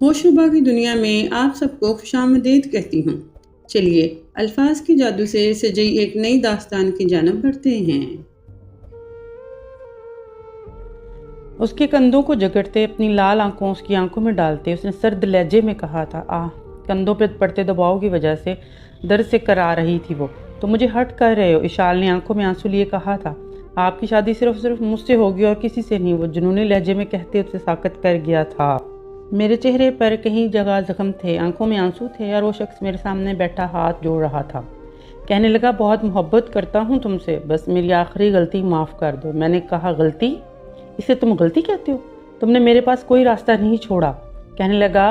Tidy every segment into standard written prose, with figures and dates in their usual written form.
होशरुबा की दुनिया में आप सबको खुशामदीद कहती हूँ। चलिए अल्फाज के जादू से सजी एक नई दास्तान की जानब बढ़ते हैं। उसके कंधों को जकड़ते, अपनी लाल आंखों उसकी आंखों में डालते उसने सर्द लहजे में कहा था, आह। कंधों पर पड़ते दबाव की वजह से दर्द से करा रही थी वो। तो मुझे हट कर रहे हो? इशाल ने आंखों में आंसू लिए कहा था। आपकी शादी सिर्फ मुझसे होगी और किसी से नहीं, वो जुनूनी लहजे में कहते उसे साकत कर गया था। मेरे चेहरे पर कहीं जगह जख्म थे, आंखों में आंसू थे और वो शख्स मेरे सामने बैठा हाथ जोड़ रहा था। कहने लगा, बहुत मोहब्बत करता हूँ तुमसे, बस मेरी आखिरी गलती माफ़ कर दो। मैंने कहा, गलती? इसे तुम गलती कहते हो? तुमने मेरे पास कोई रास्ता नहीं छोड़ा। कहने लगा,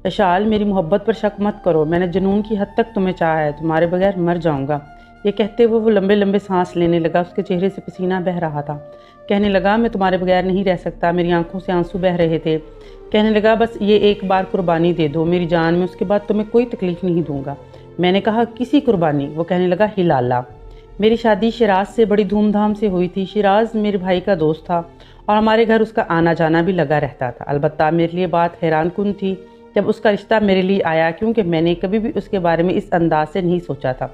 विशाल, मेरी मोहब्बत पर शक मत करो, मैंने जुनून की हद तक तुम्हें चाहा है, तुम्हारे बगैर मर जाऊंगा। ये कहते हुए वो लंबे लंबे सांस लेने लगा, उसके चेहरे से पसीना बह रहा था। कहने लगा, मैं तुम्हारे बगैर नहीं रह सकता। मेरी आंखों से आंसू बह रहे थे। कहने लगा, बस ये एक बार कुर्बानी दे दो मेरी जान में, उसके बाद तुम्हें कोई तकलीफ नहीं दूंगा। मैंने कहा, किसी कुर्बानी? वो कहने लगा, हिलाला। मेरी शादी शिराज से बड़ी धूमधाम से हुई थी। शिराज मेरे भाई का दोस्त था और हमारे घर उसका आना जाना भी लगा रहता था। अलबत्ता मेरे लिए बात हैरान कुन थी जब उसका रिश्ता मेरे लिए आया, क्योंकि मैंने कभी भी उसके बारे में इस अंदाज से नहीं सोचा था।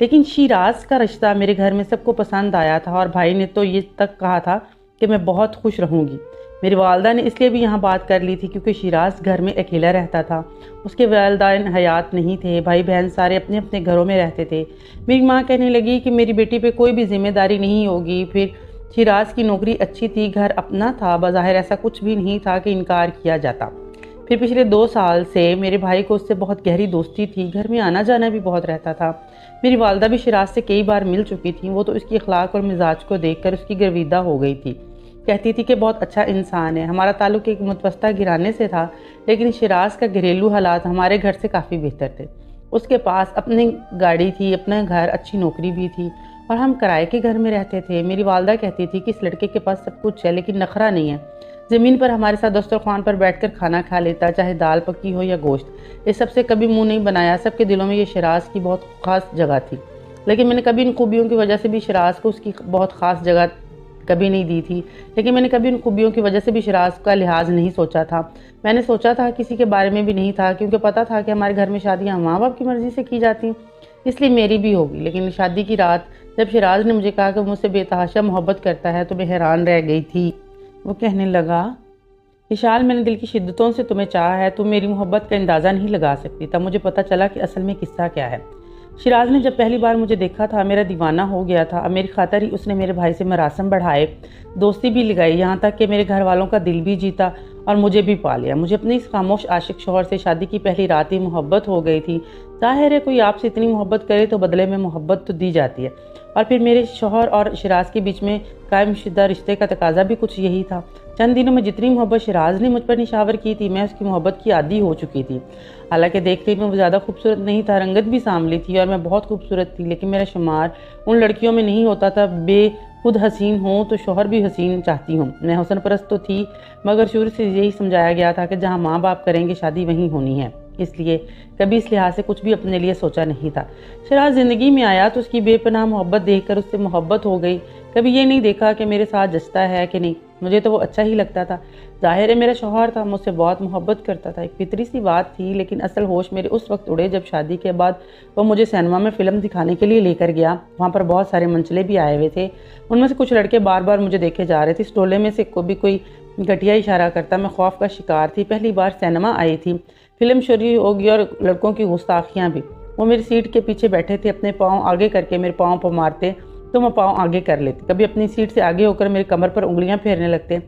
लेकिन शिराज का रिश्ता मेरे घर में सबको पसंद आया था और भाई ने तो ये तक कहा था कि मैं बहुत खुश रहूँगी। मेरी वालदा ने इसलिए भी यहाँ बात कर ली थी क्योंकि शिराज घर में अकेला रहता था। उसके वालिदैन हयात नहीं थे, भाई बहन सारे अपने अपने घरों में रहते थे। मेरी माँ कहने लगी कि मेरी बेटी पे कोई भी जिम्मेदारी नहीं होगी। फिर शिराज की नौकरी अच्छी थी, घर अपना था, बज़ाहिर ऐसा कुछ भी नहीं था कि इनकार किया जाता। फिर पिछले 2 साल से मेरे भाई को उससे बहुत गहरी दोस्ती थी, घर में आना जाना भी बहुत रहता था। मेरी वालदा भी शिराज से कई बार मिल चुकी थी, वो तो उसकी अखलाक और मिजाज को देखकर उसकी गर्विदा हो गई थी। कहती थी कि बहुत अच्छा इंसान है। हमारा ताल्लुक एक मुतवस्ता घराने से था, लेकिन शिराज का घरेलू हालात हमारे घर से काफ़ी बेहतर थे। उसके पास अपनी गाड़ी थी, अपना घर, अच्छी नौकरी भी थी और हम किराए के घर में रहते थे। मेरी वालदा कहती थी कि इस लड़के के पास सब कुछ है लेकिन नखरा नहीं है। ज़मीन पर हमारे साथ दस्तरखान पर बैठकर खाना खा लेता, चाहे दाल पकी हो या गोश्त। इस सबसे कभी मुंह नहीं बनाया। सबके दिलों में ये शिराज की बहुत ख़ास जगह थी, लेकिन मैंने कभी इन खूबियों की वजह से भी शिराज को उसकी बहुत ख़ास जगह कभी नहीं दी थी। लेकिन मैंने कभी उन खूबियों की वजह से भी शिराज का लिहाज नहीं सोचा था। मैंने सोचा था किसी के बारे में भी नहीं था, क्योंकि पता था कि हमारे घर में शादियाँ माँ बाप की मर्ज़ी से की जाती हैं, इसलिए मेरी भी होगी। लेकिन शादी की रात जब शिराज ने मुझे कहा कि मुझसे बेतहाशा मोहब्बत करता है तो मैं हैरान रह गई थी। वो कहने लगा, विशाल, मैंने दिल की शिद्दतों से तुम्हें चाहा है, तुम मेरी मोहब्बत का अंदाज़ा नहीं लगा सकती। तब मुझे पता चला कि असल में किस्सा क्या है। शिराज ने जब पहली बार मुझे देखा था, मेरा दीवाना हो गया था। अब मेरी खातिर ही उसने मेरे भाई से मरासम बढ़ाए, दोस्ती भी लगाई, यहाँ तक कि मेरे घर वालों का दिल भी जीता और मुझे भी पा लिया। मुझे अपने इस खामोश आशिक शौहर से शादी की पहली रात ही मोहब्बत हो गई थी। जाहिर है, कोई आपसे इतनी मोहब्बत करे तो बदले में मोहब्बत तो दी जाती है, और फिर मेरे शौहर और शिराज के बीच में कायम शुदा रिश्ते का तकाजा भी कुछ यही था। चंद दिनों में जितनी मोहब्बत शिराज ने मुझ पर निशावर की थी, मैं उसकी मोहब्बत की आदी हो चुकी थी। हालांकि देखते में वो ज़्यादा खूबसूरत नहीं था, रंगत भी सांवली थी और मैं बहुत खूबसूरत थी, लेकिन मेरा शुमार उन लड़कियों में नहीं होता था। खुद हसीन हूँ तो शौहर भी हसीन चाहती हूँ। मैं हुस्न परस्त तो थी, मगर शुरू से यही समझाया गया था कि जहाँ माँ बाप करेंगे शादी वहीं होनी है, इसलिए कभी इस लिहाज से कुछ भी अपने लिए सोचा नहीं था। शिराज ज़िंदगी में आया तो उसकी बेपनाह मोहब्बत देखकर उससे मोहब्बत हो गई। कभी ये नहीं देखा कि मेरे साथ जचता है कि नहीं, मुझे तो वो अच्छा ही लगता था। जाहिर है, मेरा शौहर था, मुझसे बहुत मोहब्बत करता था। एक फितरी सी बात थी, लेकिन असल होश मेरे उस वक्त उड़े जब शादी के बाद वो मुझे सिनेमा में फ़िल्म दिखाने के लिए लेकर गया। वहाँ पर बहुत सारे मंचले भी आए हुए थे, उनमें से कुछ लड़के बार बार मुझे देखे जा रहे थे। इस टोले में से कोई घटिया इशारा करता। मैं खौफ का शिकार थी। पहली बार सिनेमा आई थी, फिल्म शुरू होगी और लड़कों की गुस्ताखियाँ भी। वो मेरी सीट के पीछे बैठे थे, अपने पाँव आगे करके मेरे पाँव पर मारते तो मैं पाँव आगे कर लेती, कभी अपनी सीट से आगे होकर मेरे कमर पर उंगलियां फेरने लगते।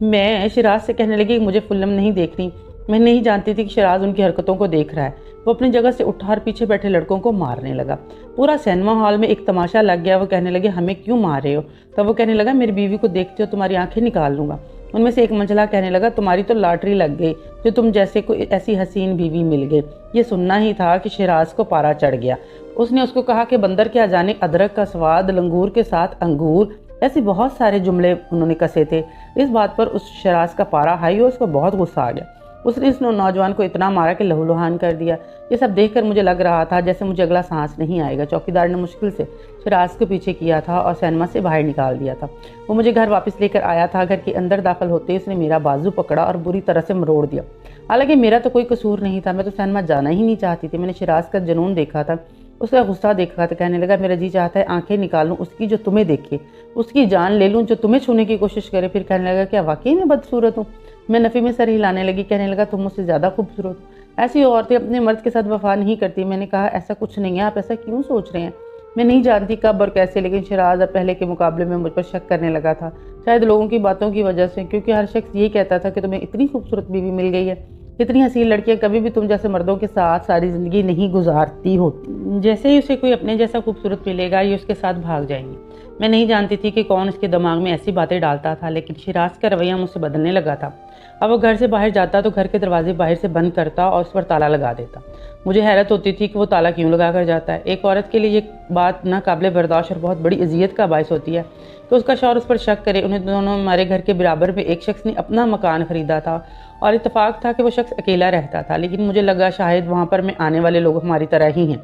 मैं शिराज से कहने लगी कि मुझे फिल्म नहीं देखनी। मैं नहीं जानती थी कि शिराज उनकी हरकतों को देख रहा है। वो अपनी जगह से उठा और पीछे बैठे लड़कों को मारने लगा। पूरा सिनेमा हॉल में एक तमाशा लग गया। वो कहने लगे, हमें क्यों मार रहे हो? तब वो कहने लगा, मेरी बीवी को देखते हो तुम्हारी आंखें निकाल लूँगा। उनमें से एक मंझला कहने लगा, तुम्हारी तो लॉटरी लग गई, जो तुम जैसे कोई ऐसी हसीन बीवी मिल गई। ये सुनना ही था कि शिराज को पारा चढ़ गया। उसने उसको कहा कि बंदर क्या जाने अदरक का स्वाद, लंगूर के साथ अंगूर, ऐसे बहुत सारे जुमले उन्होंने कसे थे। इस बात पर उस शिराज का पारा हाई और उसको बहुत गुस्सा आ गया। उसने इस नौजवान को इतना मारा कि लहूलुहान कर दिया। ये सब देखकर मुझे लग रहा था जैसे मुझे अगला सांस नहीं आएगा। चौकीदार ने मुश्किल से शिराज को पीछे किया था और सिनेमा से बाहर निकाल दिया था। वो मुझे घर वापस लेकर आया था। घर के अंदर दाखिल होते ही उसने मेरा बाजू पकड़ा और बुरी तरह से मरोड़ दिया। हालांकि मेरा तो कोई कसूर नहीं था, मैं तो सिनेमा जाना ही नहीं चाहती थी। मैंने शिराज का जुनून देखा था, उसका गुस्सा देखा था। कहने लगा, मेरा जी चाहता है आंखें निकाल लूँ उसकी जो तुम्हें देखे, उसकी जान ले लूँ जो तुम्हें छूने की कोशिश करे। फिर कहने लगा, क्या वाकई में बदसूरत हूँ? मैं नफ़ी में सर हिलाने लगी। कहने लगा, तुम मुझसे ज़्यादा खूबसूरत हो। ऐसी औरतें अपने मर्द के साथ वफा नहीं करती। मैंने कहा, ऐसा कुछ नहीं है, आप ऐसा क्यों सोच रहे हैं? मैं नहीं जानती कब और कैसे, लेकिन शिराज अब पहले के मुकाबले में मुझ पर शक करने लगा था। शायद लोगों की बातों की वजह से, क्योंकि हर शख्स यही कहता था कि तुम्हें इतनी खूबसूरत बीवी मिल गई है। इतनी हसीन लड़कियां कभी भी तुम जैसे मर्दों के साथ सारी ज़िंदगी नहीं गुजारती होती। जैसे ही उसे कोई अपने जैसा खूबसूरत मिलेगा, ये उसके साथ भाग जाएंगी। मैं नहीं जानती थी कि कौन इसके दिमाग में ऐसी बातें डालता था, लेकिन शिराज का रवैया मुझसे बदलने लगा था। अब वो घर से बाहर जाता तो घर के दरवाजे बाहर से बंद करता और उस पर ताला लगा देता। मुझे हैरत होती थी कि वो ताला क्यों लगा कर जाता है। एक औरत के लिए ये बात नाकाबिले बर्दाश्त और बहुत बड़ी अजियत का बायस होती है कि उसका शौहर उस पर शक करे। उन्हें दोनों हमारे घर के बराबर में एक शख्स ने अपना मकान खरीदा था और इत्तेफाक था कि वो शख्स अकेला रहता था, लेकिन मुझे लगा शायद वहाँ पर में आने वाले लोग हमारी तरह ही हैं।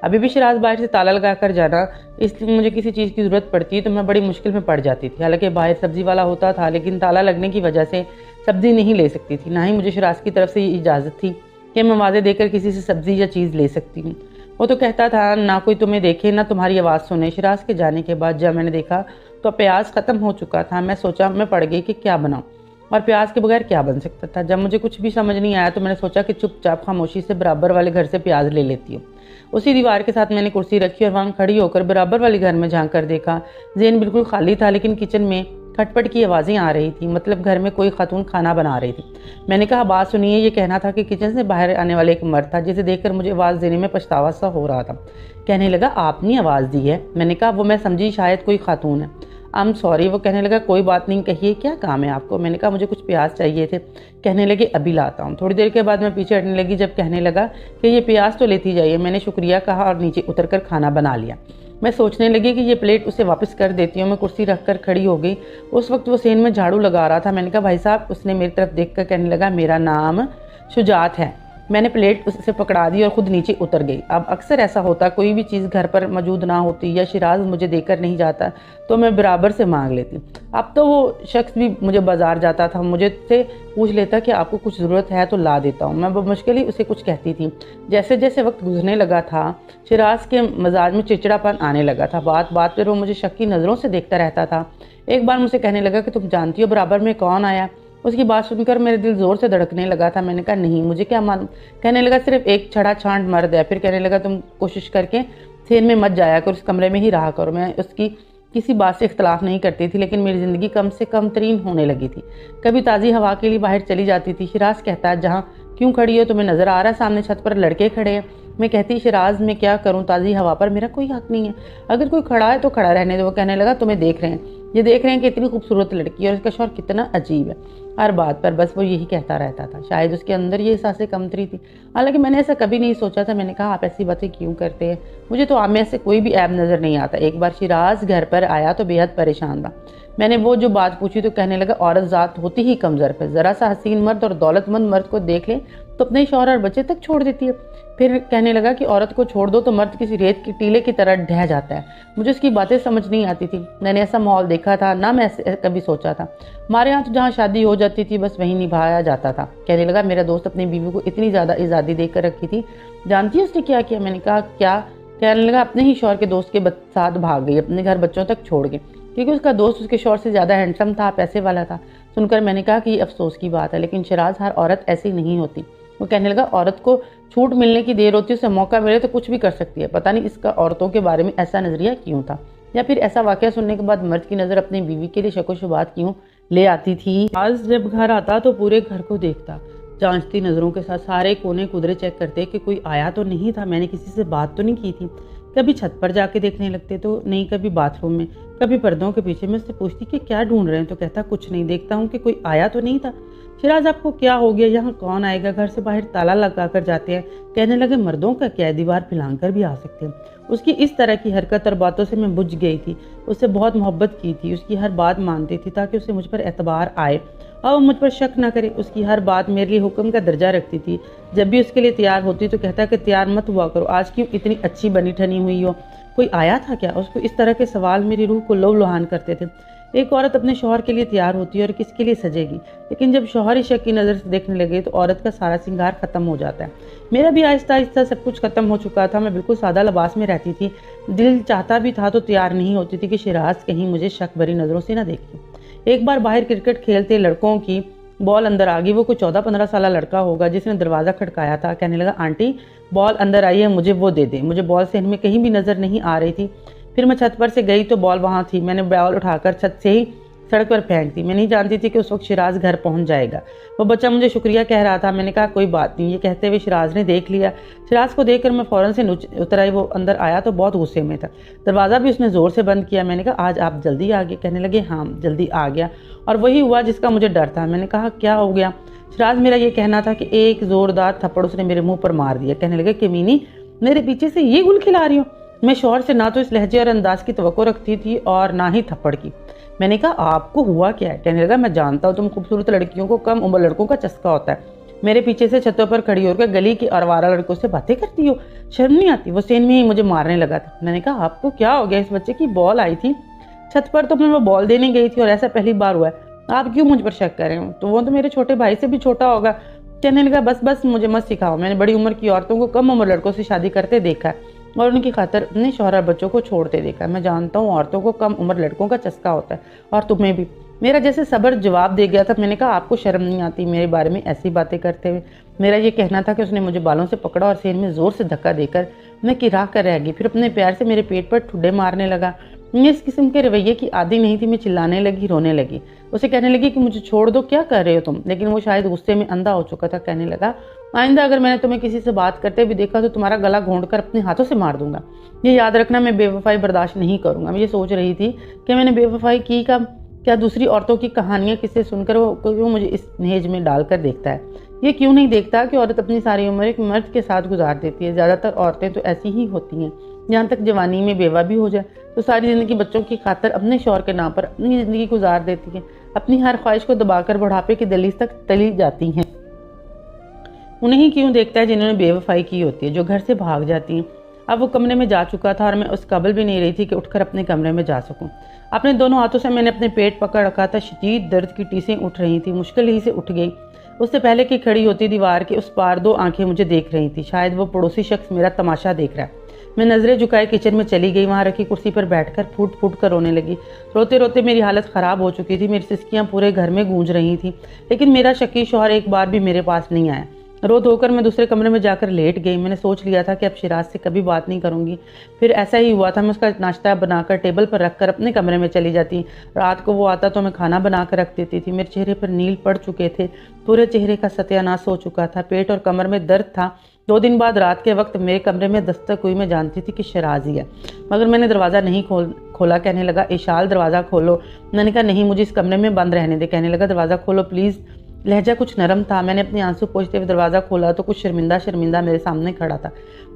अभी भी शिराज बाहर से ताला लगा कर जाना, इसलिए मुझे किसी चीज़ की ज़रूरत पड़ती तो मैं बड़ी मुश्किल में पड़ जाती थी। हालांकि बाहर सब्ज़ी वाला होता था, लेकिन ताला लगने की वजह से सब्ज़ी नहीं ले सकती थी। ना ही मुझे शिराज की तरफ से ये इजाज़त थी कि मैं वादे देकर किसी से सब्ज़ी या चीज़ ले सकती हूँ। वो तो कहता था, ना कोई तुम्हें देखे ना तुम्हारी आवाज़ सुने। शिराज के जाने के बाद जब मैंने देखा तो प्याज ख़त्म हो चुका था। मैं सोचा, मैं पड़ गई कि क्या बनाऊँ और प्याज के बगैर क्या बन सकता था। जब मुझे कुछ भी समझ नहीं आया तो मैंने सोचा कि चुपचाप खामोशी से बराबर वाले घर से प्याज ले लेती हूँ। उसी दीवार के साथ मैंने कुर्सी रखी और वहाँ खड़ी होकर बराबर वाले घर में झांक कर देखा। ज़हन बिल्कुल खाली था, लेकिन किचन में खटपट की आवाज़ें आ रही थी, मतलब घर में कोई खातून खाना बना रही थी। मैंने कहा, बात सुनिए। ये कहना था कि किचन से बाहर आने वाले एक मर्द था, जिसे देखकर मुझे आवाज़ देने में पछतावा सा हो रहा था। कहने लगा, आपने आवाज़ दी है? मैंने कहा, वो मैं समझी शायद कोई खातून है। I am sorry. वो कहने लगा, कोई बात नहीं, कहिए क्या काम है आपको? मैंने कहा, मुझे कुछ प्याज चाहिए थे। कहने लगे, अभी लाता हूँ। थोड़ी देर के बाद मैं पीछे हटने लगी जब कहने लगा कि ये प्याज तो लेती जाइए। मैंने शुक्रिया कहा और नीचे उतरकर खाना बना लिया। मैं सोचने लगी कि ये प्लेट उसे वापस कर देती हूँ। मैं कुर्सी रखकर खड़ी हो गई। उस वक्त वो सेन में झाड़ू लगा रहा था। मैंने कहा, भाई साहब। उसने मेरी तरफ देखकर कहने लगा, मेरा नाम शुजात है। मैंने प्लेट उससे पकड़ा दी और खुद नीचे उतर गई। अब अक्सर ऐसा होता, कोई भी चीज़ घर पर मौजूद ना होती या शिराज मुझे देकर नहीं जाता तो मैं बराबर से मांग लेती। अब तो वो शख्स भी मुझे बाजार जाता था, मुझे से पूछ लेता कि आपको कुछ ज़रूरत है तो ला देता हूँ। मैं मुश्किल ही उसे कुछ कहती थी। जैसे जैसे वक्त गुजरने लगा था, शिराज के मिजाज में चिड़चिड़ापन आने लगा था। बात बात पर वो मुझे शक की नज़रों से देखता रहता था। एक बार मुझसे कहने लगा कि तुम जानती हो बराबर में कौन आया? उसकी बात सुनकर मेरे दिल ज़ोर से धड़कने लगा था। मैंने कहा, नहीं, मुझे क्या मालूम। कहने लगा, सिर्फ एक छड़ा छांट मर्द है। फिर कहने लगा, तुम कोशिश करके सेन में मत जाया करो, उस कमरे में ही रहा करो। मैं उसकी किसी बात से इख्तलाफ नहीं करती थी, लेकिन मेरी ज़िंदगी कम से कम तरीन होने लगी थी। कभी ताज़ी हवा के लिए बाहर चली जाती थी। शिराज कहता है, जहाँ क्यों खड़ी हो? तुम्हें नज़र आ रहा है सामने छत पर लड़के खड़े हैं। मैं कहती, शिराज मैं क्या करूं, ताज़ी हवा पर मेरा कोई हक नहीं है। अगर कोई खड़ा है तो खड़ा रहने दो। वो कहने लगा, तुम्हें देख रहे हैं, ये देख रहे हैं कि इतनी खूबसूरत लड़की है और इसका शौहर कितना अजीब है। हर बात पर बस वो यही कहता रहता था। शायद उसके अंदर ये एहसास कमतरी थी। हालांकि मैंने ऐसा कभी नहीं सोचा था। मैंने कहा, आप ऐसी बातें क्यों करते हैं? मुझे तो आप में से कोई भी ऐब नज़र नहीं आता। एक बार शिराज घर पर आया तो बेहद परेशान था। मैंने वो जो बात पूछी तो कहने लगा, औरत ज़ात होती ही कमज़ोर है। ज़रा सा हसीन मर्द और दौलतमंद मर्द को देख ले तो अपने शौहर और बच्चे तक छोड़ देती है। फिर कहने लगा कि औरत को छोड़ दो तो मर्द किसी रेत की टीले की तरह ढह जाता है। मुझे उसकी बातें समझ नहीं आती थी। मैंने ऐसा माहौल देखा था ना, मैं ऐसे कभी सोचा था। हमारे यहाँ तो जहाँ शादी हो जाती थी बस वहीं निभाया जाता था। कहने लगा, मेरा दोस्त अपनी बीवी को इतनी ज़्यादा आज़ादी देकर रखी थी, जानती है उसने क्या किया? मैंने कहा, क्या? कहने लगा, अपने ही शौहर के दोस्त के साथ भाग गई, अपने घर बच्चों तक छोड़ गई, क्योंकि उसका दोस्त उसके शौहर से ज़्यादा हैंडसम था, पैसे वाला था। सुनकर मैंने कहा कि ये अफसोस की बात है, लेकिन शिराज, हर औरत ऐसी नहीं होती। वो कहने लगा, औरत को छूट मिलने की देर होती है, उसे मौका मिले तो कुछ भी कर सकती है। पता नहीं इसका औरतों के बारे में ऐसा नज़रिया क्यों था, या फिर ऐसा वाक़या सुनने के बाद मर्द की नज़र अपनी बीवी के लिए शक शुबात क्यों ले आती थी। आज जब घर आता तो पूरे घर को देखता, जांचती नज़रों के साथ सारे कोने कुदरे चेक करते कि कोई आया तो नहीं था, मैंने किसी से बात तो नहीं की थी। कभी छत पर जाके देखने लगते तो नहीं, कभी बाथरूम में, कभी पर्दों के पीछे। मैं उससे पूछती कि क्या ढूंढ रहे हैं तो कहता, कुछ नहीं, देखता हूँ कि कोई आया तो नहीं था। शिराज, आपको क्या हो गया? यहाँ कौन आएगा? घर से बाहर ताला लगा कर जाते हैं। कहने लगे, मर्दों का क्या है, दीवार फैलाकर कर भी आ सकते हैं। उसकी इस तरह की हरकत और बातों से मैं बुझ गई थी। उससे बहुत मोहब्बत की थी, उसकी हर बात मानती थी ताकि उसे मुझ पर एतबार आए और वो मुझ पर शक ना करे। उसकी हर बात मेरे लिए हुक्म का दर्जा रखती थी। जब भी उसके लिए तैयार होती तो कहता कि तैयार मत हुआ करो, आज क्यों इतनी अच्छी बनी ठनी हुई हो, कोई आया था क्या। उसको इस तरह के सवाल मेरी रूह को लुभान करते थे। एक औरत अपने शौहर के लिए तैयार होती है और किसके लिए सजेगी, लेकिन जब शौहर ही शक की नज़र से देखने लगे तो औरत का सारा श्रृंगार खत्म हो जाता है। मेरा भी आहिस्ता आहिस्ता सब कुछ खत्म हो चुका था। मैं बिल्कुल सादा लिबास में रहती थी। दिल चाहता भी था तो तैयार नहीं होती थी कि शिराज कहीं मुझे शक भरी नज़रों से न देखे। एक बार बाहर क्रिकेट खेलते लड़कों की बॉल अंदर आ गई। वो कोई 14-15 साल लड़का होगा जिसने दरवाज़ा खटकाया था। कहने लगा, आंटी बॉल अंदर आई है, मुझे वो दे दे। मुझे बॉल सेहन में कहीं भी नज़र नहीं आ रही थी। फिर मैं छत पर से गई तो बॉल वहाँ थी। मैंने बॉल उठाकर छत से ही सड़क पर फेंक दी। मैं नहीं जानती थी कि उस वक्त शिराज घर पहुंच जाएगा। वो बच्चा मुझे शुक्रिया कह रहा था। मैंने कहा कोई बात नहीं। ये कहते हुए शिराज ने देख लिया। शिराज को देखकर मैं फ़ौरन से उतर आई। वो अंदर आया तो बहुत गुस्से में था। दरवाज़ा भी उसने ज़ोर से बंद किया। मैंने कहा आज आप जल्दी आ गए। कहने लगे हाँ जल्दी आ गया, और वही हुआ जिसका मुझे डर था। मैंने कहा क्या हो गया। शिराज मेरा ये कहना था कि एक ज़ोरदार थप्पड़ उसने मेरे मुँह पर मार दिया। कहने लगे कमीनी, मेरे पीछे से ये गुल खिला रही हो। मैं शौहर से ना तो इस लहजे और अंदाज की तवक्को रखती थी और ना ही थप्पड़ की। मैंने कहा आपको हुआ क्या है। कहने लगा मैं जानता हूँ तुम खूबसूरत लड़कियों को कम उम्र लड़कों का चस्का होता है। मेरे पीछे से छतों पर खड़ी होकर गली के आवारा लड़कों से बातें करती हो, शर्म नहीं आती। वो सेन में ही मुझे मारने लगा था। मैंने कहा आपको क्या हो गया। इस बच्चे की बॉल आई थी छत पर तो मैं वो बॉल देने गई थी और ऐसा पहली बार हुआ है। आप क्यों मुझ पर शक कर रहे हो। तो वो तो मेरे छोटे भाई से भी छोटा होगा। कहने लगा बस बस मुझे मत सिखाओ। मैंने बड़ी उम्र की औरतों को कम उम्र लड़कों से शादी करते देखा है और उनकी खातर अपने शौहर बच्चों को छोड़ते देखा। मैं जानता हूँ औरतों को कम उम्र लड़कों का चस्का होता है और तुम्हें भी। मेरा जैसे सब्र जवाब दे गया था। मैंने कहा आपको शर्म नहीं आती मेरे बारे में ऐसी बातें करते हुए। मेरा ये कहना था कि उसने मुझे बालों से पकड़ा और सेन में जोर से धक्का देकर मैं किरा कर रह गई। फिर अपने प्यार से मेरे पेट पर ठुड्डे मारने लगा। मैं इस किस्म के रवैये की आदी नहीं थी। मैं चिल्लाने लगी, रोने लगी। उसे कहने लगी कि मुझे छोड़ दो, क्या कर रहे हो तुम। लेकिन वो शायद गुस्से में अंधा हो चुका था। कहने लगा आइंदा अगर मैंने तुम्हें किसी से बात करते भी देखा तो तुम्हारा गला घोंट कर अपने हाथों से मार दूंगा। ये याद रखना, मैं बेवफाई बर्दाश्त नहीं करूंगा। मैं ये सोच रही थी कि मैंने बेवफाई की का क्या दूसरी औरतों की कहानियाँ किससे सुनकर वो क्यों मुझे इस नहेज में डालकर देखता है। ये क्यों नहीं देखता कि औरत अपनी सारी उम्र एक मर्द के साथ गुजार देती है। ज़्यादातर औरतें तो ऐसी ही होती हैं। यहाँ तक जवानी में बेवा भी हो जाए तो सारी ज़िंदगी बच्चों की खातर अपने शौहर के नाम पर अपनी ज़िंदगी गुजार देती हैं। अपनी हर ख्वाहिश को दबाकर बुढ़ापे की दहलीज तक तली जाती हैं। उन्हें ही क्यों देखता है जिन्होंने बेवफाई की होती है, जो घर से भाग जाती हैं। अब वो कमरे में जा चुका था और मैं उस काबिल भी नहीं रही थी कि उठकर अपने कमरे में जा सकूं। अपने दोनों हाथों से मैंने अपने पेट पकड़ रखा था। शदीद दर्द की टीसें उठ रही थी। मुश्किल ही से उठ गई। उससे पहले कि खड़ी होती दीवार के उस पार दो आंखें मुझे देख रही थी। शायद वो पड़ोसी शख्स मेरा तमाशा देख रहा है। मैं नज़रें झुकाए किचन में चली गई। वहाँ रखी कुर्सी पर बैठकर फूट फूट कर रोने लगी। रोते रोते मेरी हालत ख़राब हो चुकी थी। मेरी सिसकियाँ पूरे घर में गूंज रही थी। लेकिन मेरा शकी शौहर एक बार भी मेरे पास नहीं आया। रो धोकर मैं दूसरे कमरे में जाकर लेट गई। मैंने सोच लिया था कि अब शिराज से कभी बात नहीं करूंगी। फिर ऐसा ही हुआ था। मैं उसका नाश्ता बनाकर टेबल पर रखकर अपने कमरे में चली जाती। रात को वो आता तो मैं खाना बनाकर रख देती थी। मेरे चेहरे पर नील पड़ चुके थे। पूरे चेहरे का सत्यानाश हो चुका था। पेट और कमर में दर्द था। 2 दिन बाद रात के वक्त मेरे कमरे में दस्तक हुई। मैं जानती थी कि शिराज ही है, मगर मैंने दरवाज़ा नहीं खोला। कहने लगा इशाल दरवाज़ा खोलो। मैंने कहा नहीं, मुझे इस कमरे में बंद रहने दे। कहने लगा दरवाज़ा खोलो प्लीज़। लहजा कुछ नरम था। मैंने अपने आंसू पोंछते हुए दरवाज़ा खोला तो कुछ शर्मिंदा मेरे सामने खड़ा था।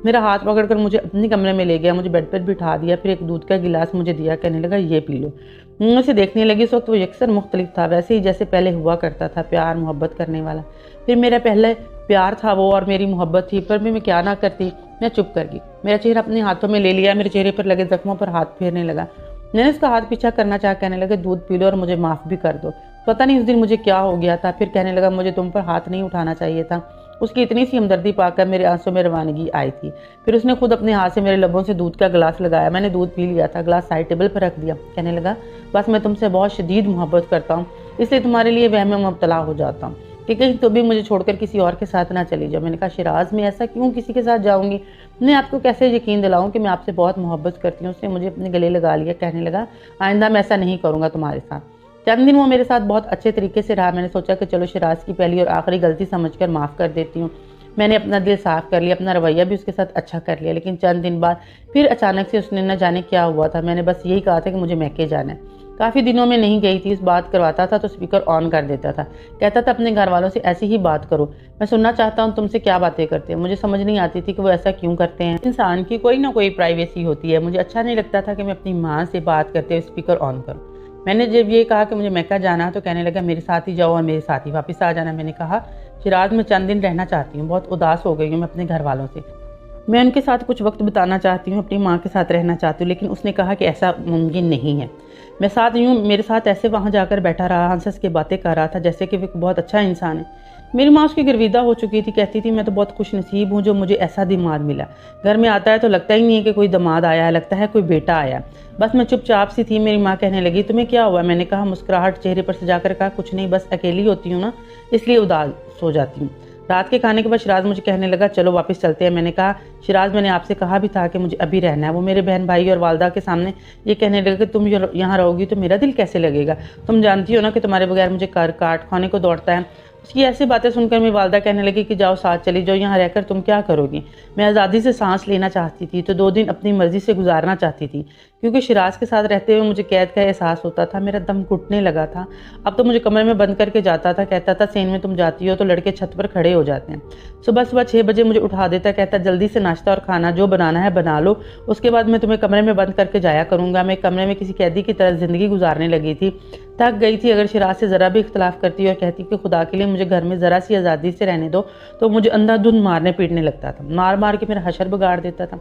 मेरा हाथ पकड़कर मुझे अपने कमरे में ले गया। मुझे बेड पर बिठा दिया। फिर एक दूध का गिलास मुझे दिया। कहने लगा ये पी लो। मैं उसे देखने लगी। उस वक्त वो यकसर मुख्तलिफ था, वैसे ही जैसे पहले हुआ करता था, प्यार मोहब्बत करने वाला। फिर मेरा पहले प्यार था वो और मेरी मोहब्बत थी। पर भी मैं क्या ना करती, मैं चुप कर गई। मेरा चेहरा अपने हाथों में ले लिया। मेरे चेहरे पर लगे जख्मों पर हाथ फेरने लगा। मैंने उसका हाथ पीछा करना चाहा। कहने लगा दूध पी लो और मुझे माफ़ भी कर दो। पता नहीं उस दिन मुझे क्या हो गया था। फिर कहने लगा मुझे तुम पर हाथ नहीं उठाना चाहिए था। उसकी इतनी सी हमदर्दी पाकर मेरे आंसू में रवानगी आई थी। फिर उसने खुद अपने हाथ से मेरे लबों से दूध का गिलास लगाया। मैंने दूध पी लिया था। गिलास साइड टेबल पर रख दिया। कहने लगा बस मैं तुमसे बहुत शदीद मोहब्बत करता हूँ, इसलिए तुम्हारे लिए वहम में मुब्तला हो जाता हूँ कि कहीं तो भी मुझे छोड़कर किसी और के साथ ना चली जाओ। मैंने कहा शिराज मैं ऐसा क्यों किसी के साथ जाऊँगी। मैं आपको कैसे यकीन दिलाऊँ कि मैं आपसे बहुत मोहब्बत करती हूँ। उसने मुझे अपने गले लगा लिया। कहने लगा आइंदा मैं ऐसा नहीं करूँगा तुम्हारे साथ। चंद दिन वो मेरे साथ बहुत अच्छे तरीके से रहा। मैंने सोचा कि चलो शिराज की पहली और आखिरी गलती समझकर माफ़ कर देती हूँ। मैंने अपना दिल साफ़ कर लिया, अपना रवैया भी उसके साथ अच्छा कर लिया। लेकिन चंद दिन बाद फिर अचानक से उसने न जाने क्या हुआ था। मैंने बस यही कहा था कि मुझे मैके जाना है। काफ़ी दिनों में नहीं गई थी। इस बात करवाता था तो स्पीकर ऑन कर देता था। कहता था अपने घर वालों से ऐसी ही बात करो। मैं सुनना चाहता हूँ तुमसे क्या बातें करते हैं। मुझे समझ नहीं आती थी कि वो ऐसा क्यों करते हैं। इंसान की कोई ना कोई प्राइवेसी होती है। मुझे अच्छा नहीं लगता था कि मैं अपनी माँ से बात करते हुए स्पीकर ऑन करूँ। मैंने जब ये कहा कि मुझे मक्का जाना है तो कहने लगा मेरे साथ ही जाओ और मेरे साथ ही वापस आ जाना। मैंने कहा शिराज में चंद दिन रहना चाहती हूँ, बहुत उदास हो गई हूँ मैं अपने घर वालों से, मैं उनके साथ कुछ वक्त बिताना चाहती हूँ, अपनी माँ के साथ रहना चाहती हूँ। लेकिन उसने कहा कि ऐसा मुमकिन नहीं है। मैं साथ यूँ मेरे साथ ऐसे वहाँ जाकर बैठा रहा, हंस हंस के बातें कर रहा था जैसे कि वो बहुत अच्छा इंसान है। मेरी माँ उसकी गर्विदा हो चुकी थी, कहती थी मैं तो बहुत खुश नसीब हूँ जो मुझे ऐसा दामाद मिला। घर में आता है तो लगता ही नहीं है कि कोई दामाद आया है, लगता है कोई बेटा आया। बस मैं चुपचाप सी थी। मेरी माँ कहने लगी तुम्हें क्या हुआ? मैंने कहा मुस्कुराहट चेहरे पर सजाकर कहा कुछ नहीं, बस अकेली होती हूँ ना इसलिए उदास हो जाती हूँ। रात के खाने के बाद शिराज मुझे कहने लगा चलो वापस चलते हैं। मैंने कहा शिराज मैंने आपसे कहा भी था कि मुझे अभी रहना है। वो मेरे बहन भाई और वालदा के सामने ये कहने लगा कि तुम यहाँ रहोगी तो मेरा दिल कैसे लगेगा, तुम जानती हो ना कि तुम्हारे बगैर मुझे कर काट खाने को दौड़ता है। उसकी ऐसी बातें सुनकर मेरी वालदा कहने लगी कि जाओ साथ चली जाओ, यहाँ रहकर तुम क्या करोगी? मैं आज़ादी से सांस लेना चाहती थी तो 2 दिन अपनी मर्जी से गुजारना चाहती थी, क्योंकि शिराज के साथ रहते हुए मुझे कैद का एहसास होता था। मेरा दम घुटने लगा था। अब तो मुझे कमरे में बंद करके जाता था, कहता था सेन में तुम जाती हो तो लड़के छत पर खड़े हो जाते हैं। सुबह सुबह 6 बजे मुझे उठा देता, कहता जल्दी से नाश्ता और खाना जो बनाना है बना लो, उसके बाद मैं तुम्हें कमरे में बंद करके जाया करूँगा। मैं कमरे में किसी कैदी की तरह ज़िंदगी गुजारने लगी थी, थक गई थी। अगर शिराज से ज़रा भी इख्तलाफ करती और कहती कि खुदा के लिए मुझे घर में ज़रा सी आज़ादी से रहने दो तो मुझे अंधाधुंध मारने पीटने लगता था, मार मार के मेरा हशर बिगाड़ देता था।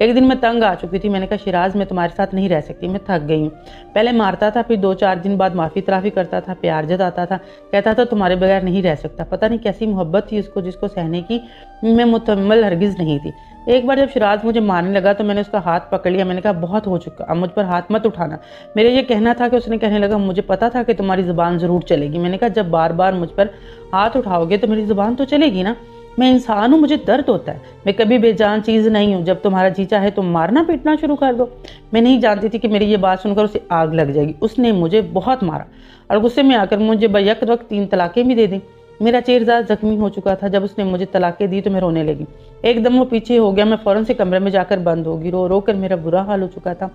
एक दिन मैं तंग आ चुकी थी। मैंने कहा शिराज मैं तुम्हारे साथ नहीं रह सकती, मैं थक गई हूँ। पहले मारता था, फिर 2-4 दिन बाद माफ़ी तराफ़ी करता था, प्यार जताता था, कहता था तुम्हारे बगैर नहीं रह सकता। पता नहीं कैसी मोहब्बत थी उसको जिसको सहने की मैं मुतम्मल हरगिज़ नहीं थी। एक बार जब शिराज मुझे मारने लगा तो मैंने उसका हाथ पकड़ लिया। मैंने कहा बहुत हो चुका, अब मुझ पर हाथ मत उठाना। मेरे ये कहना था कि उसने कहने लगा मुझे पता था कि तुम्हारी ज़ुबान ज़रूर चलेगी। मैंने कहा जब बार बार मुझ पर हाथ उठाओगे तो मेरी ज़ुबान तो चलेगी ना, मैं इंसान हूँ, मुझे दर्द होता है, मैं कभी बेजान चीज़ नहीं हूँ। जब तुम्हारा जी चाहे तो मारना पीटना शुरू कर दो। मैं नहीं जानती थी कि मेरी ये बात सुनकर उसे आग लग जाएगी। उसने मुझे बहुत मारा और गुस्से में आकर मुझे बैक वक्त 3 तलाक़ें भी दे दी। मेरा चेहरा जख्मी हो चुका था। जब उसने मुझे तलाक़ें दी तो मैं रोने लगी। एकदम वो पीछे हो गया। मैं फ़ौरन से कमरे में जाकर बंद होगी। रो रो कर मेरा बुरा हाल हो चुका था।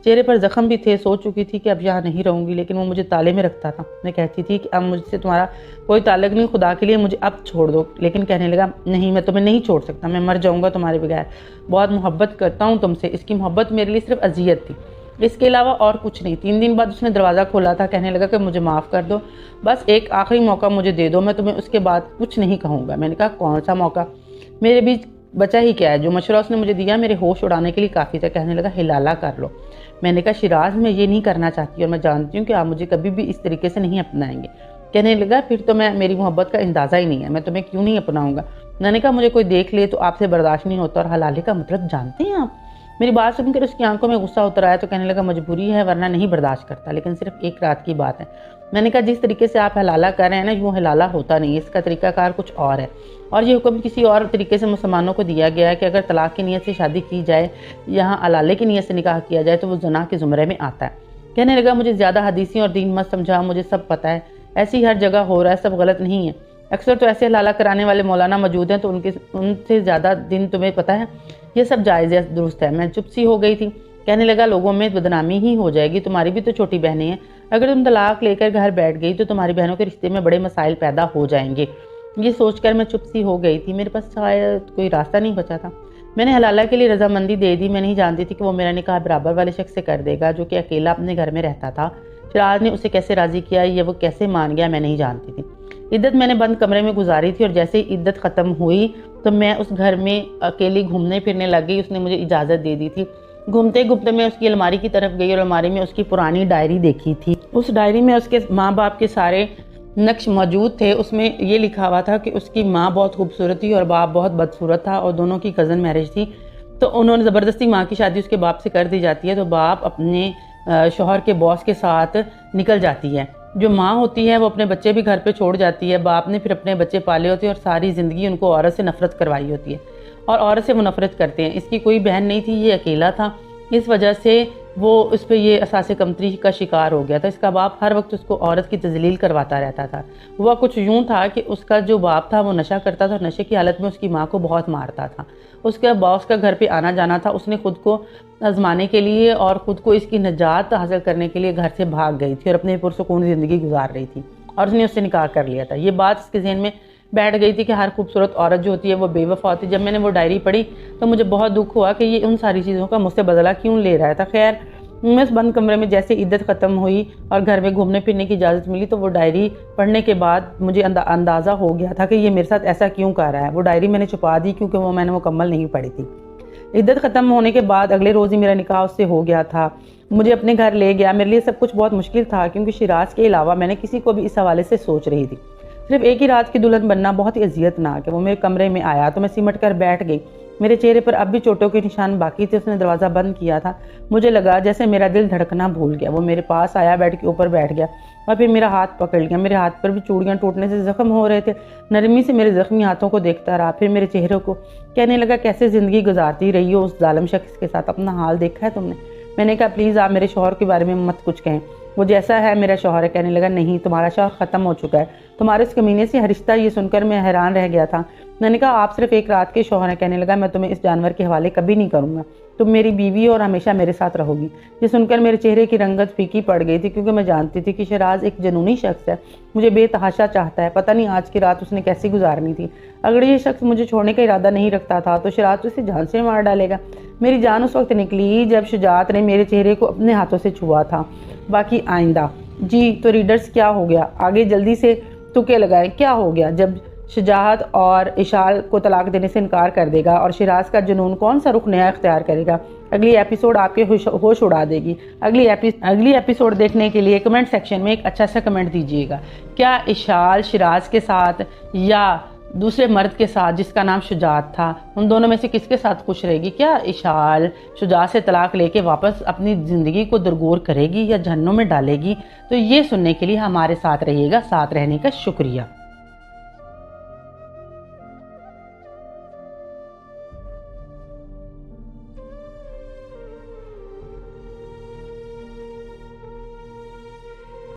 चेहरे पर जख्म भी थे। सोच चुकी थी कि अब यहाँ नहीं रहूँगी, लेकिन वो मुझे ताले में रखता था। मैं कहती थी कि अब मुझसे तुम्हारा कोई ताल्लुक़ नहीं, खुदा के लिए मुझे अब छोड़ दो। लेकिन कहने लगा नहीं मैं तुम्हें नहीं छोड़ सकता, मैं मर जाऊँगा तुम्हारे बगैर। बहुत मोहब्बत करता हूँ तुमसे। इसकी मोहब्बत मेरे लिए सिर्फ अजियत थी, इसके अलावा और कुछ नहीं। 3 दिन बाद उसने दरवाज़ा खोला था। कहने लगा कि मुझे माफ़ कर दो, बस एक आखिरी मौका मुझे दे दो, मैं तुम्हें उसके बाद कुछ नहीं कहूँगा। मैंने कहा कौन सा मौका? मेरे बीच बचा ही क्या है? जो मशवरा उसने मुझे दिया मेरे होश उड़ाने के लिए काफ़ी था। कहने लगा हिलाला कर लो। मैंने कहा शिराज मैं ये नहीं करना चाहती और मैं जानती हूँ कि आप मुझे कभी भी इस तरीके से नहीं अपनाएंगे। कहने लगा फिर तो मेरी मोहब्बत का अंदाज़ा ही नहीं है, मैं तुम्हें क्यों नहीं अपनाऊँगा। मैंने कहा मुझे कोई देख ले तो आपसे बर्दाश्त नहीं होता, और हलाले का मतलब जानते हैं आप? मेरी बात सुनकर उसकी आंखों में गुस्सा उतर आया तो कहने लगा मजबूरी है वरना नहीं बर्दाश्त करता, लेकिन सिर्फ एक रात की बात है। मैंने कहा जिस तरीके से आप हलाला कर रहे हैं ना, यूँ हलाला होता नहीं है, इसका तरीकाकार कुछ और है। और ये हुक्म किसी और तरीके से मुसलमानों को दिया गया है कि अगर तलाक की नीयत से शादी की जाए, यहाँ अलाले की नीयत से निकाह किया जाए तो वो ज़ना के ज़ुमरे में आता है। कहने लगा मुझे ज़्यादा हदीसी और दीन मत समझा, मुझे सब पता है, ऐसी हर जगह हो रहा है, सब गलत नहीं है। अक्सर तो ऐसे हलाला कराने वाले मौलाना मौजूद हैं तो उनसे ज़्यादा दिन तुम्हें पता है, ये सब जायज़ है, दुरुस्त है। मैं चुप सी हो गई थी। कहने लगा लोगों में बदनामी ही हो जाएगी, तुम्हारी भी तो छोटी बहनें हैं, अगर तुम तलाक लेकर घर बैठ गई तो तुम्हारी बहनों के रिश्ते में बड़े मसाइल पैदा हो जाएंगे। ये सोचकर मैं चुप सी हो गई थी। मेरे पास शायद कोई रास्ता नहीं बचा था। मैंने हलाला के लिए रजामंदी दे दी। मैं नहीं जानती थी कि वो मेरा निकाह बराबर वाले शख्स से कर देगा जो कि अकेला अपने घर में रहता था। शिराज ने उसे कैसे राज़ी किया या वो कैसे मान गया मैं नहीं जानती थी। इद्दत मैंने बंद कमरे में गुजारी थी और जैसे ही इद्दत ख़त्म हुई तो मैं उस घर में अकेली घूमने फिरने लग गई। उसने मुझे इजाज़त दे दी थी। घूमते घूमते मैं उसकी अलमारी की तरफ गई और अलमारी में उसकी पुरानी डायरी देखी थी। उस डायरी में उसके माँ बाप के सारे नक्श मौजूद थे। उसमें ये लिखा हुआ था कि उसकी माँ बहुत खूबसूरत थी और बाप बहुत बदसूरत था और दोनों की कज़न मैरिज थी, तो उन्होंने ज़बरदस्ती माँ की शादी उसके बाप से कर दी जाती है, तो बाप अपने शौहर के बॉस के साथ निकल जाती है। जो माँ होती है वो अपने बच्चे भी घर पे छोड़ जाती है। बाप ने फिर अपने बच्चे पाले होते हैं और सारी ज़िंदगी उनको औरत से नफ़रत करवाई होती है और औरत से वो नफ़रत करते हैं। इसकी कोई बहन नहीं थी, ये अकेला था, इस वजह से वो उस पर ये असासे कमतरी का शिकार हो गया था। इसका बाप हर वक्त उसको औरत की तजलील करवाता रहता था। वह कुछ यूँ था कि उसका जो बाप था वो नशा करता था और नशे की हालत में उसकी माँ को बहुत मारता था। उसका बॉस का घर पे आना जाना था। उसने खुद को आजमाने के लिए और ख़ुद को इसकी निजात हासिल करने के लिए घर से भाग गई थी और अपनी पुरसुकून ज़िंदगी गुजार रही थी और उसने उससे निकाह कर लिया था। ये बात इसके ज़हन में बैठ गई थी कि हर खूबसूरत औरत जो होती है वो बेवफा होती है। जब मैंने वो डायरी पढ़ी तो मुझे बहुत दुख हुआ कि ये उन सारी चीज़ों का मुझसे बदला क्यों ले रहा था। खैर मैं उस बंद कमरे में जैसे इद्दत ख़त्म हुई और घर में घूमने फिरने की इजाज़त मिली तो वो डायरी पढ़ने के बाद मुझे अंदाज़ा हो गया था कि ये मेरे साथ ऐसा क्यों कर रहा है। वो डायरी मैंने छुपा दी क्योंकि वो मैंने मुकम्मल नहीं पढ़ी थी। इद्दत ख़त्म होने के बाद अगले रोज़ ही मेरा निकाह उससे हो गया था। मुझे अपने घर ले गया। मेरे लिए सब कुछ बहुत मुश्किल था क्योंकि शिराज के अलावा मैंने किसी को भी इस हवाले से सोच रही थी। सिर्फ एक ही रात की दुल्हन बनना बहुत ही अजियतनाक है। वो मेरे कमरे में आया तो मैं सिमट कर बैठ गई। मेरे चेहरे पर अब भी चोटों के निशान बाकी थे। उसने दरवाज़ा बंद किया था। मुझे लगा जैसे मेरा दिल धड़कना भूल गया। वो मेरे पास आया, बेड के ऊपर बैठ गया और फिर मेरा हाथ पकड़ लिया। मेरे हाथ पर भी चूड़ियाँ टूटने से ज़ख्म हो रहे थे। नरमी से मेरे ज़ख्मी हाथों को देखता रहा, फिर मेरे चेहरे को। कहने लगा, कैसे ज़िंदगी गुजारती रही हो उस जालिम शख्स के साथ, अपना हाल देखा है तुमने? मैंने कहा, प्लीज़ आप मेरे शौहर के बारे में मत कुछ कहें, वो जैसा है मेरा शौहर है। कहने लगा, नहीं, तुम्हारा शौहर ख़त्म हो चुका है। तुम्हारे इस कमीने से रिश्ता, ये सुनकर मैं हैरान रह गया था। मैंने कहा, आप सिर्फ एक रात के शौहर हैं। कहने लगा, मैं तुम्हें इस जानवर के हवाले कभी नहीं करूँगा। तुम मेरी बीवी और हमेशा मेरे साथ रहोगी। ये सुनकर मेरे चेहरे की रंगत फीकी पड़ गई थी क्योंकि मैं जानती थी कि शिराज एक जनूनी शख्स है, मुझे बेतहाशा चाहता है। पता नहीं आज की रात उसने कैसी गुजारनी थी। अगर ये शख्स मुझे छोड़ने का इरादा नहीं रखता था तो शिराज उसे जान से मार डालेगा। मेरी जान उस वक्त निकली जब शुजात ने मेरे चेहरे को अपने हाथों से छुआ था। बाकी आइंदा। जी तो रीडर्स, क्या हो गया आगे? जल्दी से तुक्के लगाएं, क्या हो गया जब शुजात और इशाल को तलाक देने से इनकार कर देगा और शिराज का जुनून कौन सा रुख नया इख्तियार करेगा? अगली एपिसोड आपके होश उड़ा देगी। अगली एपिसोड देखने के लिए कमेंट सेक्शन में एक अच्छा सा कमेंट दीजिएगा। क्या इशाल शिराज के साथ या दूसरे मर्द के साथ जिसका नाम शुजात था, उन दोनों में से किसके साथ खुश रहेगी? क्या इशाल शुजात से तलाक लेके वापस अपनी ज़िंदगी को दरगोर करेगी या जहन्नुम में डालेगी? तो ये सुनने के लिए हमारे साथ रहिएगा। साथ रहने का शुक्रिया।